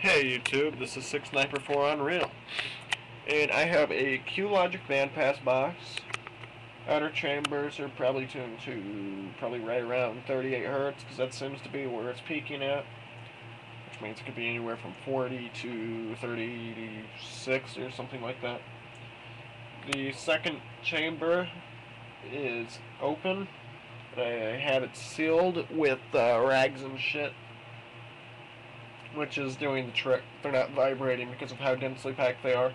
Hey YouTube, this is 6Sniper4 Unreal, and I have a Q-Logic bandpass box. Outer chambers are probably tuned to right around 38 Hz, because that seems to be where it's peaking at, which means it could be anywhere from 40 to 36 or something like that. The second chamber is open. I have it sealed with rags and shit, which is doing the trick. They're not vibrating because of how densely packed they are.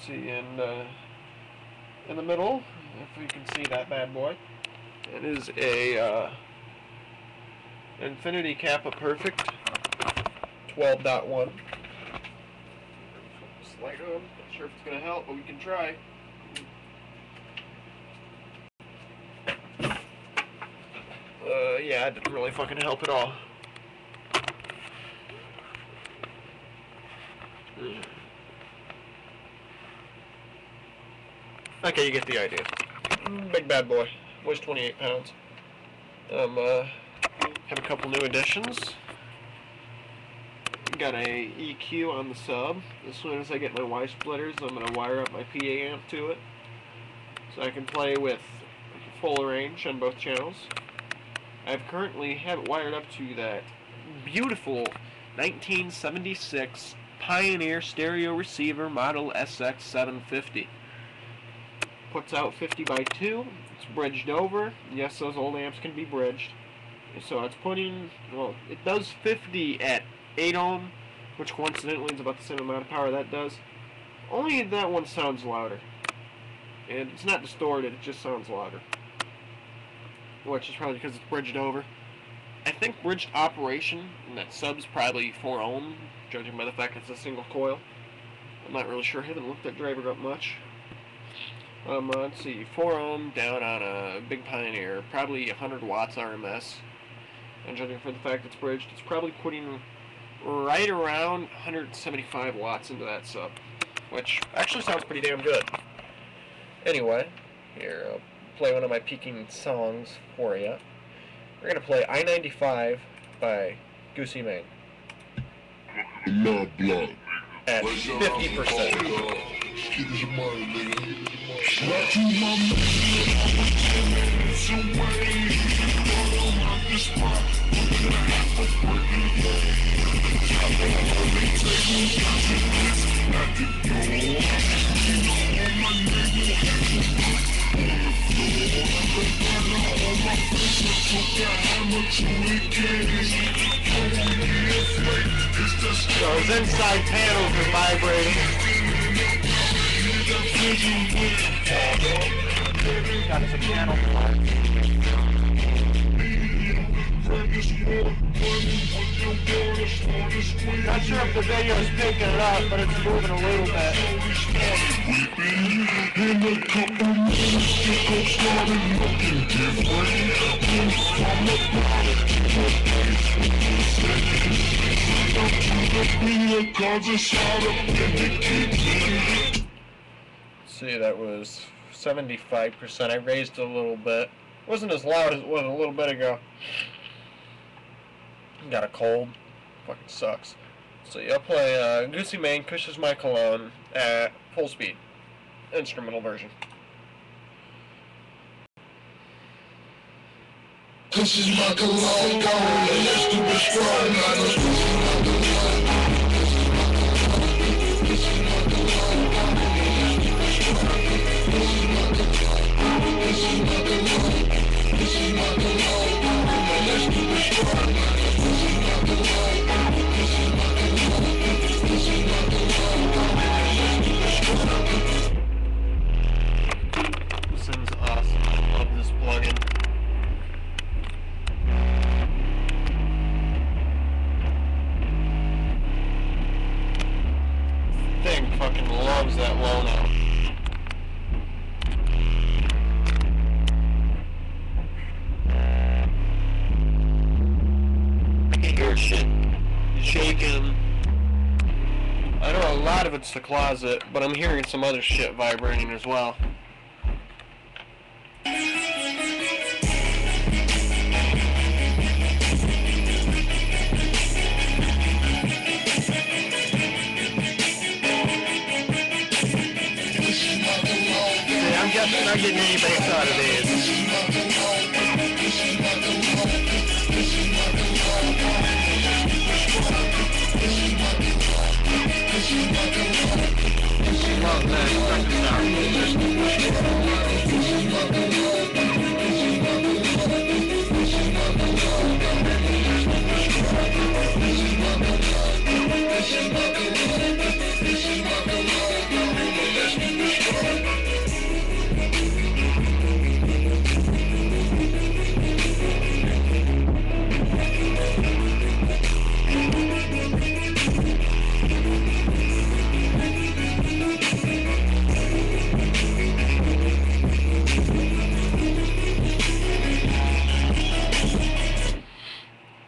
See in the middle, if you can see that bad boy, it is a Infinity Kappa Perfect 12.1. Slide on. Not sure if it's gonna help, but we can try. Yeah, it didn't really fucking help at all. Okay, you get the idea. Big bad boy. Weighs 28 pounds. Have a couple new additions. Got a EQ on the sub. As soon as I get my Y splitters, I'm going to wire up my PA amp to it, so I can play with full range on both channels. I currently have it wired up to that beautiful 1976 Pioneer stereo receiver model SX750. Puts out 50 by 2. It's bridged over. Yes, those old amps can be bridged. So it's putting, well, it does 50 at 8 ohm, which coincidentally is about the same amount of power that does. Only that one sounds louder. And it's not distorted, it just sounds louder. Which is probably because it's bridged over. I think bridged operation, and that sub's probably 4 ohm, judging by the fact it's a single coil. I'm not really sure, I haven't looked that driver up much. Let's see, 4 ohm down on a big Pioneer, probably 100 watts RMS. And judging for the fact it's bridged, it's probably putting right around 175 watts into that sub, which actually sounds pretty damn good. Anyway, here, I'll play one of my peaking songs for you. We're going to play I-95 by Goosey Mane at 50%. So those inside panels are vibrating. Got some channel flags. Not sure if the video is picking it up, but it's moving a little bit. See, that was 75%. I raised it a little bit. It wasn't as loud as it was a little bit ago. Got a cold. Fucking sucks. So yeah, I'll play Goosey Mane, Cush's My Cologne at full speed. Instrumental version. Cush's My Cologne, gone, and it's too strong. This thing's awesome. I love this plugin. This thing fucking loves that low note. Shit shaking. I know a lot of it's the closet, but I'm hearing some other shit vibrating as well. not getting any bass out of these. Love that. Check this out.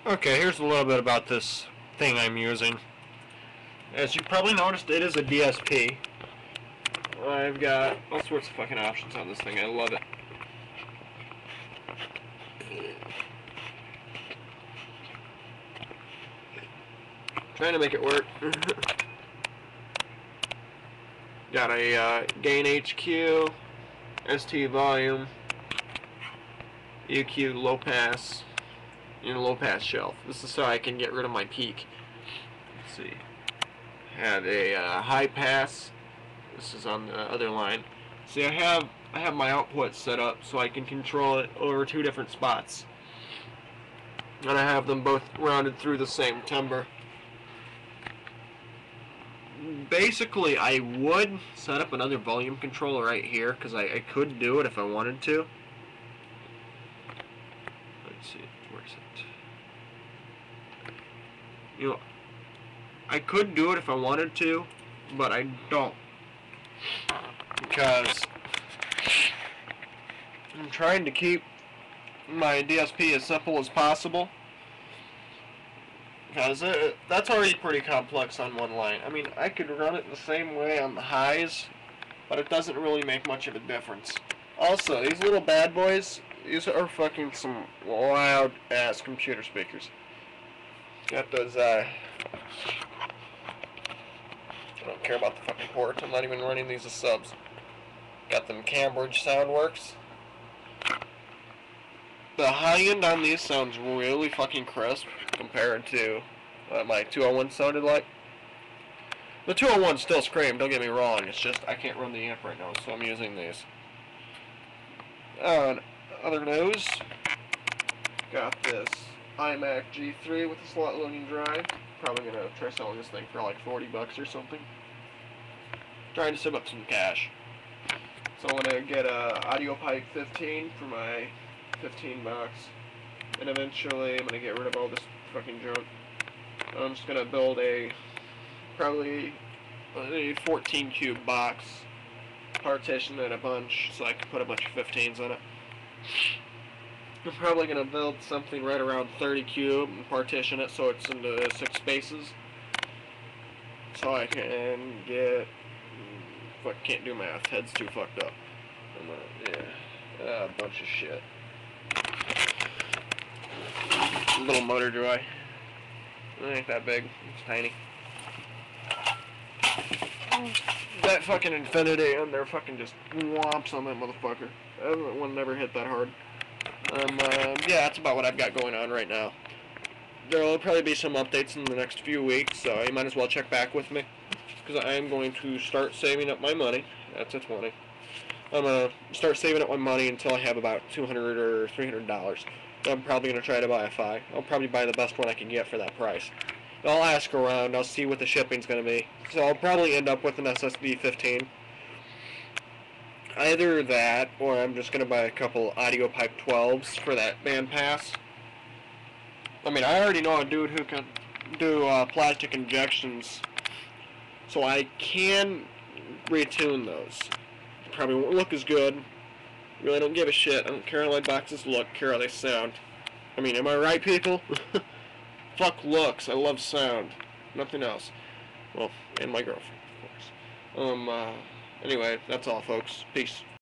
Okay, here's a little bit about this thing I'm using. As you probably noticed, it is a DSP. I've got all sorts of fucking options on this thing. I love it. Trying to make it work. Got a gain HQ, ST volume, EQ low pass, and a low pass shelf. This is so I can get rid of my peak. Let's see. Had a high pass. This is on the other line. See, I have my output set up so I can control it over two different spots, and I have them both rounded through the same timbre. Basically, I would set up another volume controller right here because I could do it if I wanted to. Let's see, where's it? You know, I could do it if I wanted to, but I don't, because I'm trying to keep my DSP as simple as possible, because that's already pretty complex on one line. I mean, I could run it the same way on the highs, but it doesn't really make much of a difference. Also, these little bad boys, these are fucking some loud ass computer speakers. Got those I don't care about the fucking ports. I'm not even running these as subs. Got them Cambridge Soundworks. The high end on these sounds really fucking crisp compared to what my 201 sounded like. The 201 still scream, don't get me wrong. It's just I can't run the amp right now, so I'm using these. On other news, got this iMac G3 with a slot loading drive. Probably gonna try selling this thing for like $40 or something. Trying to save up some cash. So I'm gonna get a audio pipe 15 for my $15, and eventually I'm gonna get rid of all this fucking junk. I'm just gonna build probably a 14 cube box, partition it a bunch so I can put a bunch of 15s in it. I'm probably gonna build something right around 30 cube and partition it so it's into 6 spaces, so I can get. Fuck, can't do math. Head's too fucked up. A bunch of shit. Little motor joy. It ain't that big. It's tiny. That fucking Infinity and they're fucking just whomps on that motherfucker. That one never hit that hard. Yeah, that's about what I've got going on right now. There will probably be some updates in the next few weeks, so you might as well check back with me, because I am going to start saving up my money. That's a 20. I'm going to start saving up my money until I have about $200 or $300. I'm probably going to try to buy a Phi. I'll probably buy the best one I can get for that price. I'll ask around. I'll see what the shipping's going to be. So I'll probably end up with an SSD 15. Either that, or I'm just going to buy a couple audio pipe 12s for that bandpass. I mean, I already know a dude who can do plastic injections, so I can retune those. Probably won't look as good. Really don't give a shit. I don't care how my boxes look, care how they sound. I mean, am I right, people? Fuck looks. I love sound. Nothing else. Well, and my girlfriend, of course. Anyway, that's all, folks. Peace.